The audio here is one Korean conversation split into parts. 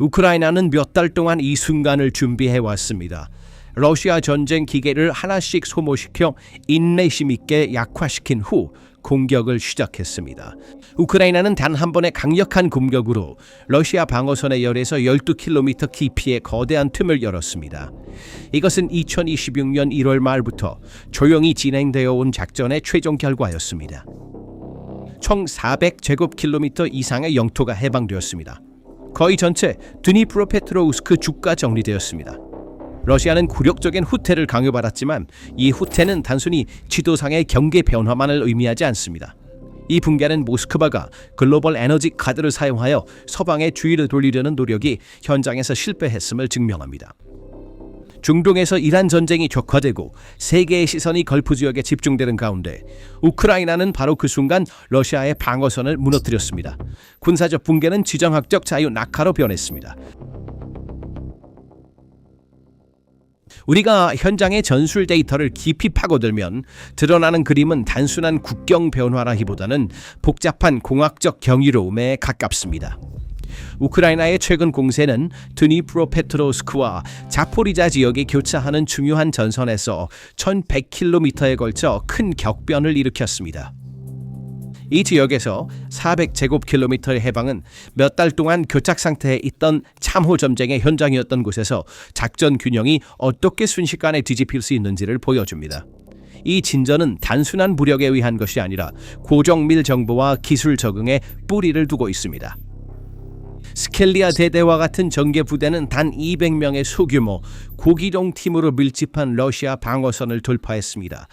우크라이나는 몇 달 동안 이 순간을 준비해 왔습니다. 러시아 전쟁 기계를 하나씩 소모시켜 인내심 있게 약화시킨 후 공격을 시작했습니다. 우크라이나는 단 한 번의 강력한 공격으로 러시아 방어선의 열에서 12km 깊이의 거대한 틈을 열었습니다. 이것은 2026년 1월 말부터 조용히 진행되어 온 작전의 최종 결과였습니다. 총 400제곱킬로미터 이상의 영토가 해방되었습니다. 거의 전체 드니프로페트로우스크 주가 정리되었습니다. 러시아는 굴욕적인 후퇴를 강요받았지만 이 후퇴는 단순히 지도상의 경계 변화만을 의미하지 않습니다. 이 붕괴는 모스크바가 글로벌 에너지 카드를 사용하여 서방의 주의를 돌리려는 노력이 현장에서 실패했음을 증명합니다. 중동에서 이란 전쟁이 격화되고 세계의 시선이 걸프 지역에 집중되는 가운데 우크라이나는 바로 그 순간 러시아의 방어선을 무너뜨렸습니다. 군사적 붕괴는 지정학적 자유 낙하로 변했습니다. 우리가 현장의 전술 데이터를 깊이 파고들면 드러나는 그림은 단순한 국경 변화라기보다는 복잡한 공학적 경이로움에 가깝습니다. 우크라이나의 최근 공세는 드니프로페트로우스크와 자포리자 지역이 교차하는 중요한 전선에서 1100km에 걸쳐 큰 격변을 일으켰습니다. 이 지역에서 400제곱킬로미터의 해방은 몇 달 동안 교착 상태에 있던 참호 전쟁의 현장이었던 곳에서 작전 균형이 어떻게 순식간에 뒤집힐 수 있는지를 보여줍니다. 이 진전은 단순한 무력에 의한 것이 아니라 고정밀 정보와 기술 적응에 뿌리를 두고 있습니다. 스켈리아 대대와 같은 전개 부대는 단 200명의 소규모 고기동 팀으로 밀집한 러시아 방어선을 돌파했습니다.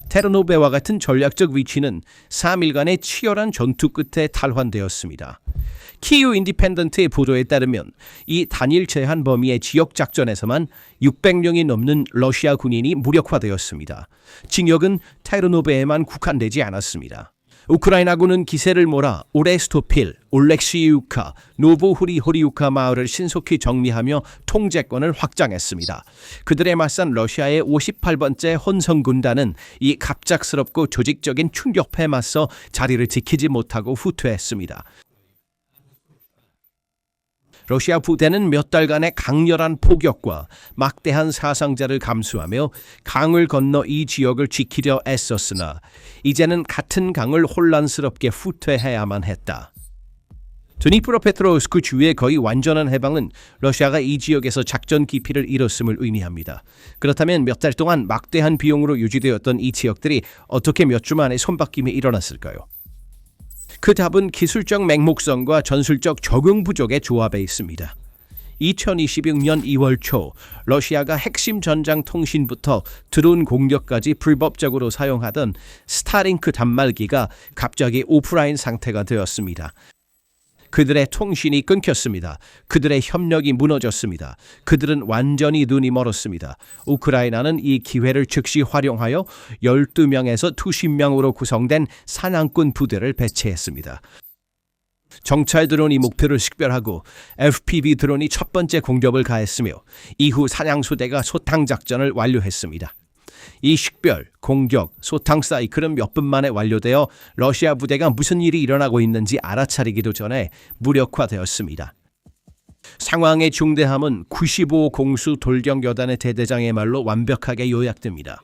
테르노베와 같은 전략적 위치는 3일간의 치열한 전투 끝에 탈환되었습니다. 키우 인디펜던트의 보도에 따르면 이 단일 제한 범위의 지역 작전에서만 600명이 넘는 러시아 군인이 무력화되었습니다. 징역은 테르노베에만 국한되지 않았습니다. 우크라이나군은 기세를 몰아 오레스토필, 올렉시이우카, 노보후리호리우카 마을을 신속히 정리하며 통제권을 확장했습니다. 그들에 맞선 러시아의 58번째 혼성군단은 이 갑작스럽고 조직적인 충격파에 맞서 자리를 지키지 못하고 후퇴했습니다. 러시아 부대는 몇 달간의 강렬한 포격과 막대한 사상자를 감수하며 강을 건너 이 지역을 지키려 애썼으나 이제는 같은 강을 혼란스럽게 후퇴해야만 했다. 드니프로페트로우스크 주의 거의 완전한 해방은 러시아가 이 지역에서 작전 깊이를 잃었음을 의미합니다. 그렇다면 몇 달 동안 막대한 비용으로 유지되었던 이 지역들이 어떻게 몇 주 만에 손바뀜이 일어났을까요? 그 답은 기술적 맹목성과 전술적 적응 부족의 조합에 있습니다. 2026년 2월 초 러시아가 핵심 전장 통신부터 드론 공격까지 불법적으로 사용하던 스타링크 단말기가 갑자기 오프라인 상태가 되었습니다. 그들의 통신이 끊겼습니다. 그들의 협력이 무너졌습니다. 그들은 완전히 눈이 멀었습니다. 우크라이나는 이 기회를 즉시 활용하여 12명에서 20명으로 구성된 사냥꾼 부대를 배치했습니다. 정찰 드론이 목표를 식별하고 FPV 드론이 첫 번째 공격을 가했으며 이후 사냥소대가 소탕 작전을 완료했습니다. 이 식별, 공격, 소탕 사이클은 몇 분 만에 완료되어 러시아 부대가 무슨 일이 일어나고 있는지 알아차리기도 전에 무력화되었습니다. 상황의 중대함은 95 공수 돌격 여단의 대대장의 말로 완벽하게 요약됩니다.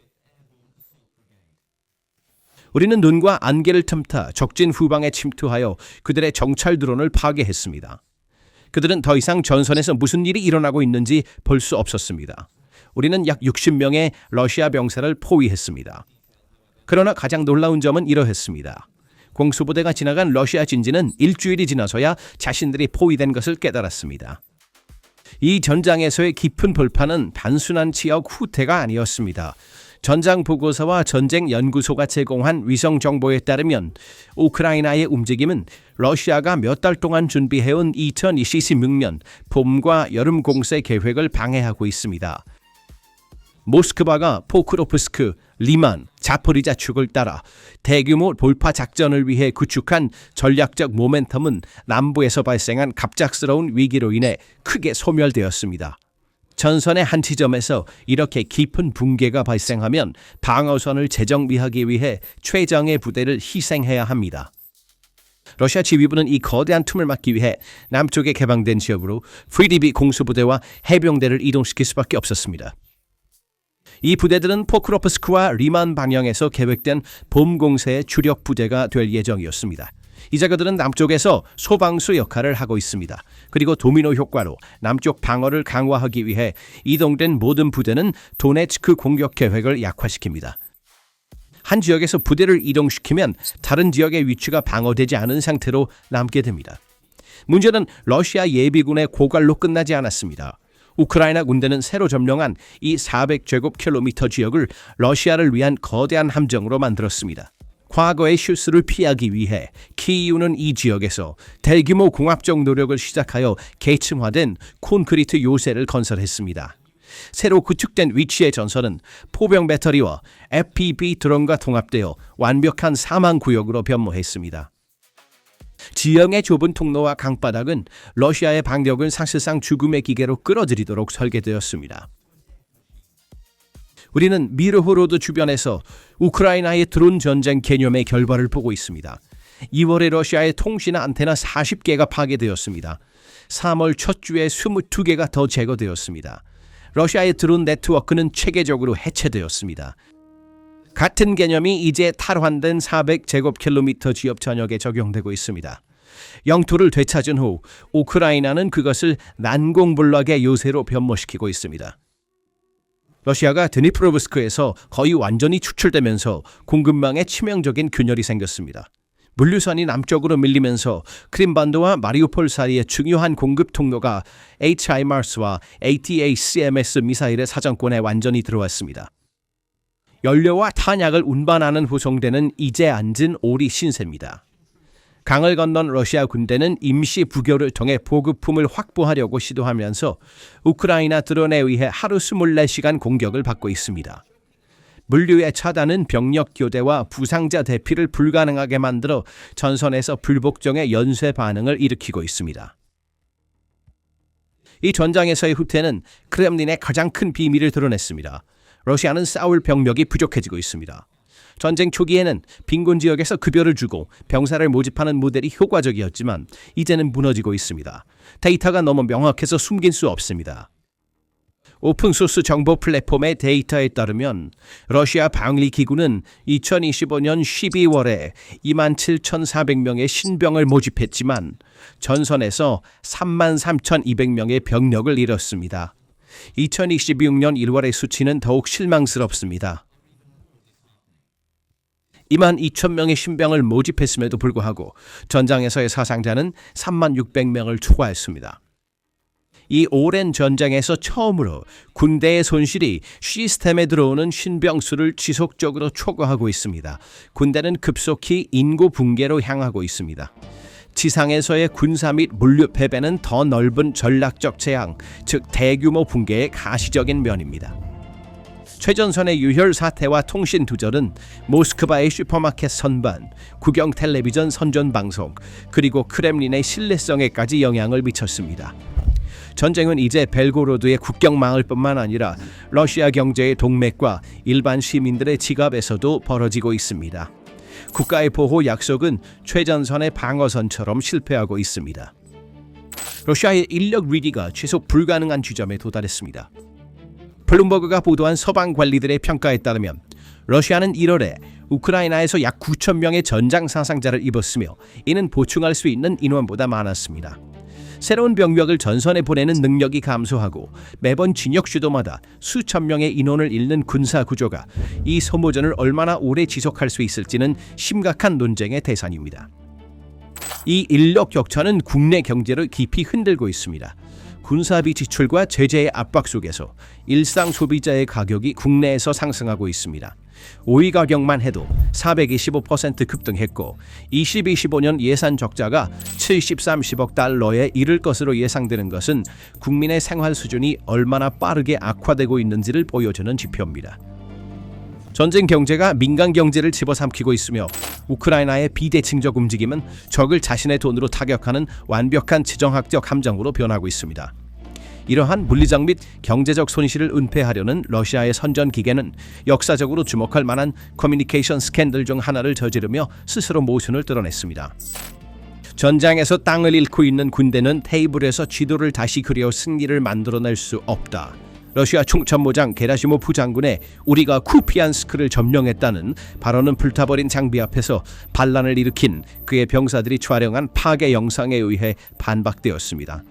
우리는 눈과 안개를 틈타 적진 후방에 침투하여 그들의 정찰 드론을 파괴했습니다. 그들은 더 이상 전선에서 무슨 일이 일어나고 있는지 볼 수 없었습니다. 우리는 약 60명의 러시아 병사를 포위했습니다. 그러나 가장 놀라운 점은 이러했습니다. 공수부대가 지나간 러시아 진지는 일주일이 지나서야 자신들이 포위된 것을 깨달았습니다. 이 전장에서의 깊은 돌파는 단순한 지역 후퇴가 아니었습니다. 전장 보고서와 전쟁 연구소가 제공한 위성 정보에 따르면 우크라이나의 움직임은 러시아가 몇 달 동안 준비해온 2026년 봄과 여름 공세 계획을 방해하고 있습니다. 모스크바가 포크로프스크, 리만, 자포리자 축을 따라 대규모 돌파 작전을 위해 구축한 전략적 모멘텀은 남부에서 발생한 갑작스러운 위기로 인해 크게 소멸되었습니다. 전선의 한 지점에서 이렇게 깊은 붕괴가 발생하면 방어선을 재정비하기 위해 최정예 부대를 희생해야 합니다. 러시아 지휘부는 이 거대한 틈을 막기 위해 남쪽에 개방된 지역으로 VDB 공수부대와 해병대를 이동시킬 수밖에 없었습니다. 이 부대들은 포크로프스크와 리만 방향에서 계획된 봄 공세의 주력 부대가 될 예정이었습니다. 이 자가들은 남쪽에서 소방수 역할을 하고 있습니다. 그리고 도미노 효과로 남쪽 방어를 강화하기 위해 이동된 모든 부대는 도네츠크 공격 계획을 약화시킵니다. 한 지역에서 부대를 이동시키면 다른 지역의 위치가 방어되지 않은 상태로 남게 됩니다. 문제는 러시아 예비군의 고갈로 끝나지 않았습니다. 우크라이나 군대는 새로 점령한 이 400제곱킬로미터 지역을 러시아를 위한 거대한 함정으로 만들었습니다. 과거의 실수를 피하기 위해 키이우는 이 지역에서 대규모 공합적 노력을 시작하여 계층화된 콘크리트 요새를 건설했습니다. 새로 구축된 위치의 전선은 포병 배터리와 FPV 드론과 통합되어 완벽한 사망구역으로 변모했습니다. 지형의 좁은 통로와 강바닥은 러시아의 방력을 사실상 죽음의 기계로 끌어들이도록 설계되었습니다. 우리는 미르호로드 주변에서 우크라이나의 드론 전쟁 개념의 결과를 보고 있습니다. 2월에 러시아의 통신 안테나 40개가 파괴되었습니다. 3월 첫 주에 22개가 더 제거되었습니다. 러시아의 드론 네트워크는 체계적으로 해체되었습니다. 같은 개념이 이제 탈환된 400제곱킬로미터 지역 전역에 적용되고 있습니다. 영토를 되찾은 후 우크라이나는 그것을 난공불락의 요새로 변모시키고 있습니다. 러시아가 드니프로브스크에서 거의 완전히 추출되면서 공급망에 치명적인 균열이 생겼습니다. 물류선이 남쪽으로 밀리면서 크림반도와 마리우폴 사이의 중요한 공급 통로가 HIMARS와 ATACMS 미사일의 사정권에 완전히 들어왔습니다. 연료와 탄약을 운반하는 후송대는 이제 앉은 오리 신세입니다. 강을 건넌 러시아 군대는 임시 부교를 통해 보급품을 확보하려고 시도하면서 우크라이나 드론에 의해 하루 24시간 공격을 받고 있습니다. 물류의 차단은 병력 교대와 부상자 대피를 불가능하게 만들어 전선에서 불복종의 연쇄 반응을 일으키고 있습니다. 이 전장에서의 후퇴는 크렘린의 가장 큰 비밀을 드러냈습니다. 러시아는 싸울 병력이 부족해지고 있습니다. 전쟁 초기에는 빈곤 지역에서 급여를 주고 병사를 모집하는 모델이 효과적이었지만 이제는 무너지고 있습니다. 데이터가 너무 명확해서 숨길 수 없습니다. 오픈소스 정보 플랫폼의 데이터에 따르면 러시아 방위기구는 2025년 12월에 27,400명의 신병을 모집했지만 전선에서 33,200명의 병력을 잃었습니다. 2026년 1월의 수치는 더욱 실망스럽습니다. 22,000명의 신병을 모집했음에도 불구하고 전장에서의 사상자는 36,600명을 초과했습니다. 이 오랜 전쟁에서 처음으로 군대의 손실이 시스템에 들어오는 신병 수를 지속적으로 초과하고 있습니다. 군대는 급속히 인구 붕괴로 향하고 있습니다. 지상에서의 군사 및 물류 패배는 더 넓은 전략적 재앙, 즉 대규모 붕괴의 가시적인 면입니다. 최전선의 유혈 사태와 통신 두절은 모스크바의 슈퍼마켓 선반, 국영 텔레비전 선전 방송, 그리고 크렘린의 신뢰성에까지 영향을 미쳤습니다. 전쟁은 이제 벨고로드의 국경망을 뿐만 아니라 러시아 경제의 동맥과 일반 시민들의 지갑에서도 벌어지고 있습니다. 국가의 보호 약속은 최전선의 방어선처럼 실패하고 있습니다. 러시아의 인력 위기가 지속 불가능한 지점에 도달했습니다. 블룸버그가 보도한 서방 관리들의 평가에 따르면 러시아는 1월에 우크라이나에서 약 9,000명의 전장 사상자를 입었으며 이는 보충할 수 있는 인원보다 많았습니다. 새로운 병력을 전선에 보내는 능력이 감소하고 매번 진역 주도마다 수천 명의 인원을 잃는 군사 구조가 이 소모전을 얼마나 오래 지속할 수 있을지는 심각한 논쟁의 대상입니다. 이 인력 격차는 국내 경제를 깊이 흔들고 있습니다. 군사비 지출과 제재의 압박 속에서 일상 소비자의 가격이 국내에서 상승하고 있습니다. 오이 가격만 해도 425% 급등했고 2025년 예산 적자가 70-30억 달러에 이를 것으로 예상되는 것은 국민의 생활 수준이 얼마나 빠르게 악화되고 있는지를 보여주는 지표입니다. 전쟁 경제가 민간 경제를 집어삼키고 있으며 우크라이나의 비대칭적 움직임은 적을 자신의 돈으로 타격하는 완벽한 지정학적 함정으로 변하고 있습니다. 이러한 물리적 및 경제적 손실을 은폐하려는 러시아의 선전 기계는 역사적으로 주목할 만한 커뮤니케이션 스캔들 중 하나를 저지르며 스스로 모순을 드러냈습니다. 전장에서 땅을 잃고 있는 군대는 테이블에서 지도를 다시 그려 승리를 만들어낼 수 없다. 러시아 총참모장 게라시모프 장군의 우리가 쿠피안스크를 점령했다는 발언은 불타버린 장비 앞에서 반란을 일으킨 그의 병사들이 촬영한 파괴 영상에 의해 반박되었습니다.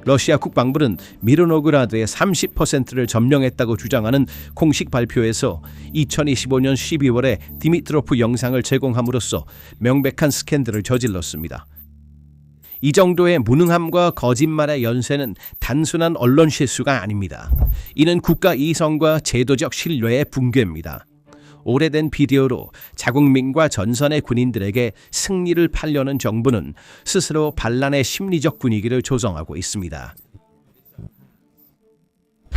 러시아 국방부는 미르노그라드의 30%를 점령했다고 주장하는 공식 발표에서 2025년 12월에 디미트로프 영상을 제공함으로써 명백한 스캔들을 저질렀습니다. 이 정도의 무능함과 거짓말의 연쇄는 단순한 언론 실수가 아닙니다. 이는 국가 이성과 제도적 신뢰의 붕괴입니다. 오래된 비디오로 자국민과 전선의 군인들에게 승리를 팔려는 정부는 스스로 반란의 심리적 분위기를 조성하고 있습니다.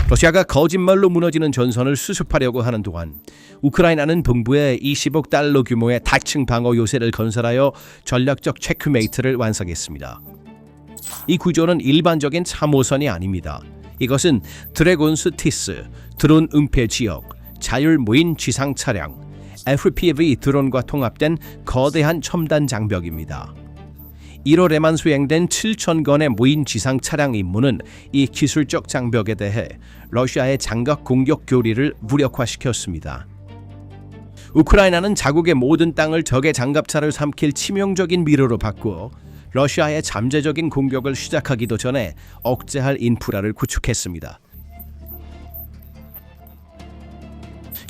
러시아가 거짓말로 무너지는 전선을 수습하려고 하는 동안 우크라이나는 동부에 20억 달러 규모의 다층 방어 요새를 건설하여 전략적 체크메이트를 완성했습니다. 이 구조는 일반적인 참호선이 아닙니다. 이것은 드래곤스 티스, 드론 은폐 지역, 자율 무인 지상 차량, FPV 드론과 통합된 거대한 첨단 장벽입니다. 1월에만 수행된 7,000건의 무인 지상 차량 임무는 이 기술적 장벽에 대해 러시아의 장갑 공격 교리를 무력화시켰습니다. 우크라이나는 자국의 모든 땅을 적의 장갑차를 삼킬 치명적인 미로로 바꾸어 러시아의 잠재적인 공격을 시작하기도 전에 억제할 인프라를 구축했습니다.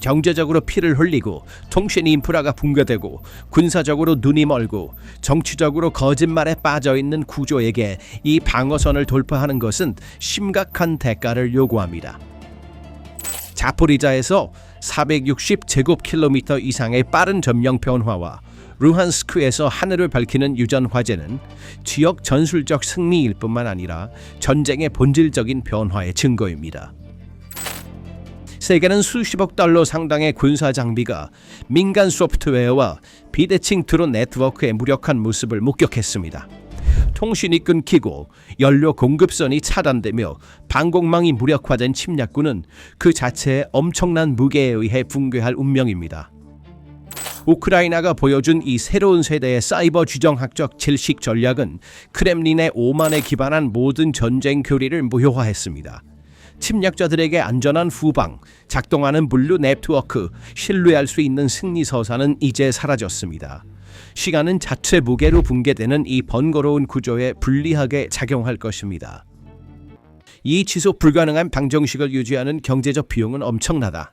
경제적으로 피를 흘리고 통신 인프라가 붕괴되고 군사적으로 눈이 멀고 정치적으로 거짓말에 빠져있는 구조에게 이 방어선을 돌파하는 것은 심각한 대가를 요구합니다. 자포리자에서 460제곱킬로미터 이상의 빠른 점령 변화와 루한스크에서 하늘을 밝히는 유전 화재는 지역 전술적 승리일 뿐만 아니라 전쟁의 본질적인 변화의 증거입니다. 세계는 수십억 달러 상당의 군사 장비가 민간 소프트웨어와 비대칭 드론 네트워크의 무력한 모습을 목격했습니다. 통신이 끊기고 연료 공급선이 차단되며 방공망이 무력화된 침략군은 그 자체의 엄청난 무게에 의해 붕괴할 운명입니다. 우크라이나가 보여준 이 새로운 세대의 사이버 지정학적 질식 전략은 크렘린의 오만에 기반한 모든 전쟁 교리를 무효화했습니다. 침략자들에게 안전한 후방, 작동하는 물류 네트워크, 신뢰할 수 있는 승리 서사는 이제 사라졌습니다. 시간은 자체 무게로 붕괴되는 이 번거로운 구조에 불리하게 작용할 것입니다. 이 지속 불가능한 방정식을 유지하는 경제적 비용은 엄청나다.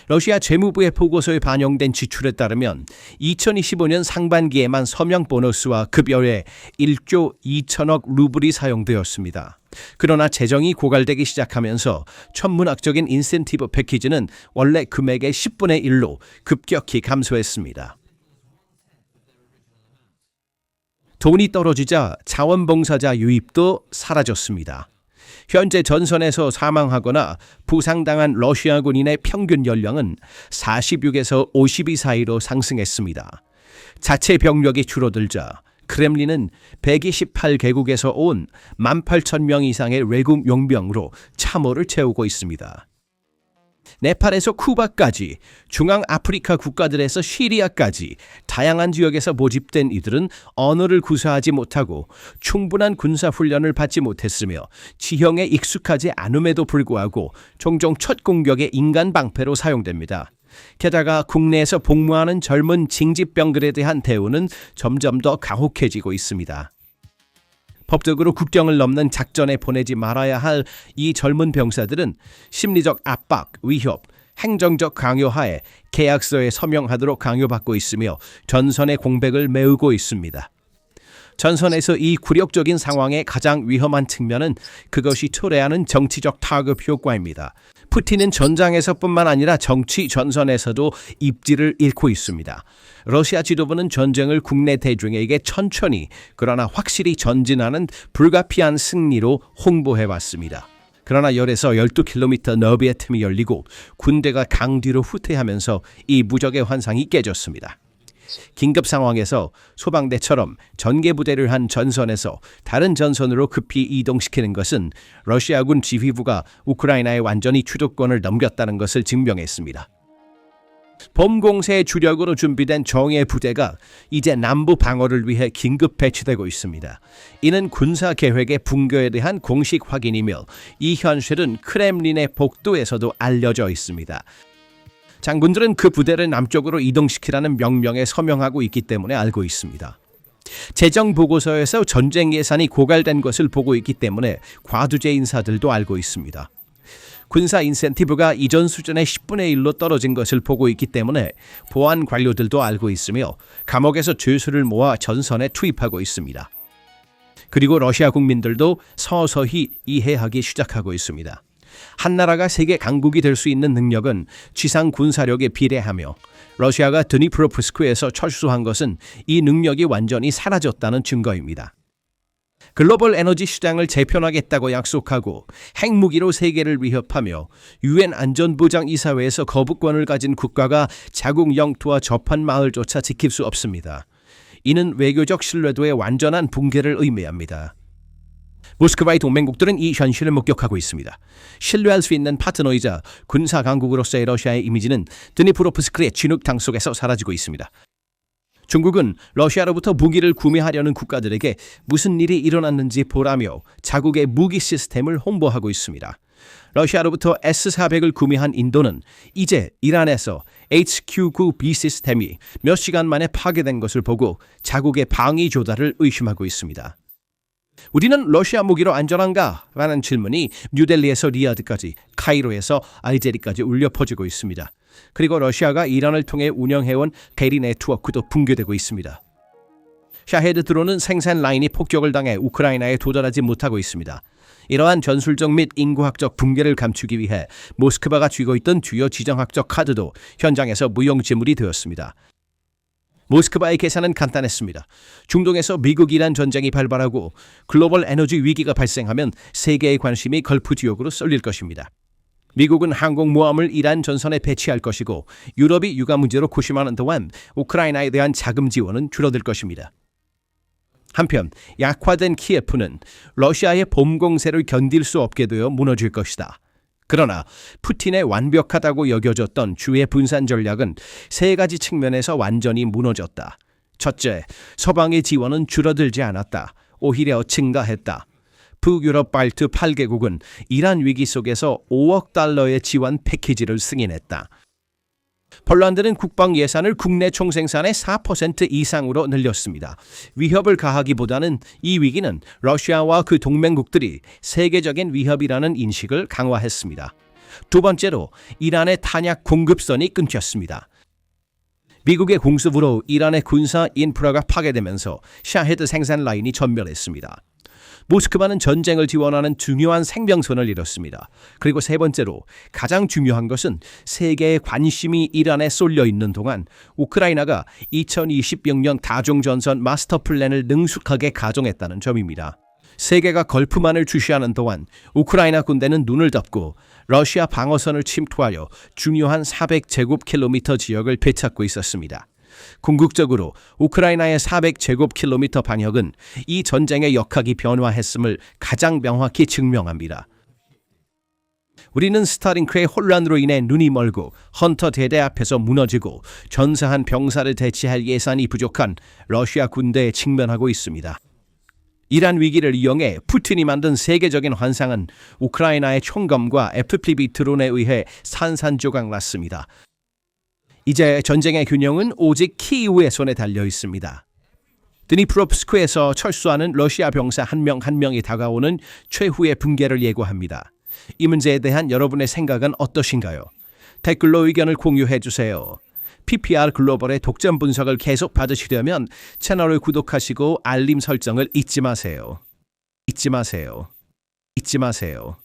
러시아 재무부의 보고서에 반영된 지출에 따르면 2025년 상반기에만 서명 보너스와 급여에 1조 2천억 루블이 사용되었습니다. 그러나 재정이 고갈되기 시작하면서 천문학적인 인센티브 패키지는 원래 금액의 10분의 1로 급격히 감소했습니다. 돈이 떨어지자 자원봉사자 유입도 사라졌습니다. 현재 전선에서 사망하거나 부상당한 러시아 군인의 평균 연령은 46에서 52 사이로 상승했습니다. 자체 병력이 줄어들자 크렘린은 128개국에서 온 18,000명 이상의 외국 용병으로 참호를 채우고 있습니다. 네팔에서 쿠바까지, 중앙아프리카 국가들에서 시리아까지 다양한 지역에서 모집된 이들은 언어를 구사하지 못하고 충분한 군사훈련을 받지 못했으며 지형에 익숙하지 않음에도 불구하고 종종 첫 공격의 인간 방패로 사용됩니다. 게다가 국내에서 복무하는 젊은 징집병들에 대한 대우는 점점 더 가혹해지고 있습니다. 법적으로 국경을 넘는 작전에 보내지 말아야 할 이 젊은 병사들은 심리적 압박, 위협, 행정적 강요하에 계약서에 서명하도록 강요받고 있으며 전선의 공백을 메우고 있습니다. 전선에서 이 굴욕적인 상황의 가장 위험한 측면은 그것이 초래하는 정치적 타급 효과입니다. 푸틴은 전장에서뿐만 아니라 정치 전선에서도 입지를 잃고 있습니다. 러시아 지도부는 전쟁을 국내 대중에게 천천히 그러나 확실히 전진하는 불가피한 승리로 홍보해왔습니다. 그러나 열에서 12km 너비의 틈이 열리고 군대가 강뒤로 후퇴하면서 이 무적의 환상이 깨졌습니다. 긴급 상황에서 소방대처럼 전개부대를 한 전선에서 다른 전선으로 급히 이동시키는 것은 러시아군 지휘부가 우크라이나에 완전히 주도권을 넘겼다는 것을 증명했습니다. 봄 공세의 주력으로 준비된 정예 부대가 이제 남부 방어를 위해 긴급 배치되고 있습니다. 이는 군사 계획의 붕괴에 대한 공식 확인이며 이 현실은 크렘린의 복도에서도 알려져 있습니다. 장군들은 그 부대를 남쪽으로 이동시키라는 명령에 서명하고 있기 때문에 알고 있습니다. 재정 보고서에서 전쟁 예산이 고갈된 것을 보고 있기 때문에 과두제 인사들도 알고 있습니다. 군사 인센티브가 이전 수준의 10분의 1로 떨어진 것을 보고 있기 때문에 보안 관료들도 알고 있으며 감옥에서 죄수를 모아 전선에 투입하고 있습니다. 그리고 러시아 국민들도 서서히 이해하기 시작하고 있습니다. 한 나라가 세계 강국이 될 수 있는 능력은 지상 군사력에 비례하며 러시아가 드니프로프스크에서 철수한 것은 이 능력이 완전히 사라졌다는 증거입니다. 글로벌 에너지 시장을 재편하겠다고 약속하고 핵무기로 세계를 위협하며 유엔 안전보장이사회에서 거부권을 가진 국가가 자국 영토와 접한 마을조차 지킬 수 없습니다. 이는 외교적 신뢰도의 완전한 붕괴를 의미합니다. 모스크바의 동맹국들은 이 현실을 목격하고 있습니다. 신뢰할 수 있는 파트너이자 군사 강국으로서의 러시아의 이미지는 드니프로프스크의 진흙탕 속에서 사라지고 있습니다. 중국은 러시아로부터 무기를 구매하려는 국가들에게 무슨 일이 일어났는지 보라며 자국의 무기 시스템을 홍보하고 있습니다. 러시아로부터 S-400을 구매한 인도는 이제 이란에서 HQ-9B 시스템이 몇 시간 만에 파괴된 것을 보고 자국의 방위 조달을 의심하고 있습니다. 우리는 러시아 무기로 안전한가? 라는 질문이 뉴델리에서 리야드까지, 카이로에서 알제리까지 울려 퍼지고 있습니다. 그리고 러시아가 이란을 통해 운영해온 대리 네트워크도 붕괴되고 있습니다. 샤헤드 드론은 생산 라인이 폭격을 당해 우크라이나에 도달하지 못하고 있습니다. 이러한 전술적 및 인구학적 붕괴를 감추기 위해 모스크바가 쥐고 있던 주요 지정학적 카드도 현장에서 무용지물이 되었습니다. 모스크바의 계산은 간단했습니다. 중동에서 미국-이란 전쟁이 발발하고 글로벌 에너지 위기가 발생하면 세계의 관심이 걸프 지역으로 쏠릴 것입니다. 미국은 항공모함을 이란 전선에 배치할 것이고 유럽이 육아 문제로 고심하는 동안 우크라이나에 대한 자금 지원은 줄어들 것입니다. 한편 약화된 키예프는 러시아의 봄 공세를 견딜 수 없게 되어 무너질 것이다. 그러나 푸틴의 완벽하다고 여겨졌던 주의 분산 전략은 세 가지 측면에서 완전히 무너졌다. 첫째, 서방의 지원은 줄어들지 않았다. 오히려 증가했다. 북유럽 발트 8개국은 이란 위기 속에서 5억 달러의 지원 패키지를 승인했다. 폴란드는 국방 예산을 국내 총생산의 4% 이상으로 늘렸습니다. 위협을 가하기보다는 이 위기는 러시아와 그 동맹국들이 세계적인 위협이라는 인식을 강화했습니다. 두 번째로 이란의 탄약 공급선이 끊겼습니다. 미국의 공습으로 이란의 군사 인프라가 파괴되면서 샤헤드 생산 라인이 전멸했습니다. 모스크바는 전쟁을 지원하는 중요한 생명선을 잃었습니다. 그리고 세 번째로 가장 중요한 것은 세계의 관심이 이란에 쏠려 있는 동안 우크라이나가 2026년 다중전선 마스터 플랜을 능숙하게 가정했다는 점입니다. 세계가 걸프만을 주시하는 동안 우크라이나 군대는 눈을 덮고 러시아 방어선을 침투하여 중요한 400제곱킬로미터 지역을 되찾고 있었습니다. 궁극적으로 우크라이나의 400제곱킬로미터 반역은 이 전쟁의 역학이 변화했음을 가장 명확히 증명합니다. 우리는 스타링크의 혼란으로 인해 눈이 멀고 헌터 대대 앞에서 무너지고 전사한 병사를 대치할 예산이 부족한 러시아 군대에 직면하고 있습니다. 이란 위기를 이용해 푸틴이 만든 세계적인 환상은 우크라이나의 총검과 FPV 드론에 의해 산산조각 났습니다. 이제 전쟁의 균형은 오직 키이우의 손에 달려 있습니다. 드니프로프스크에서 철수하는 러시아 병사 한 명 한 명이 다가오는 최후의 붕괴를 예고합니다. 이 문제에 대한 여러분의 생각은 어떠신가요? 댓글로 의견을 공유해 주세요. PPR 글로벌의 독점 분석을 계속 받으시려면 채널을 구독하시고 알림 설정을 잊지 마세요. 잊지 마세요. 잊지 마세요.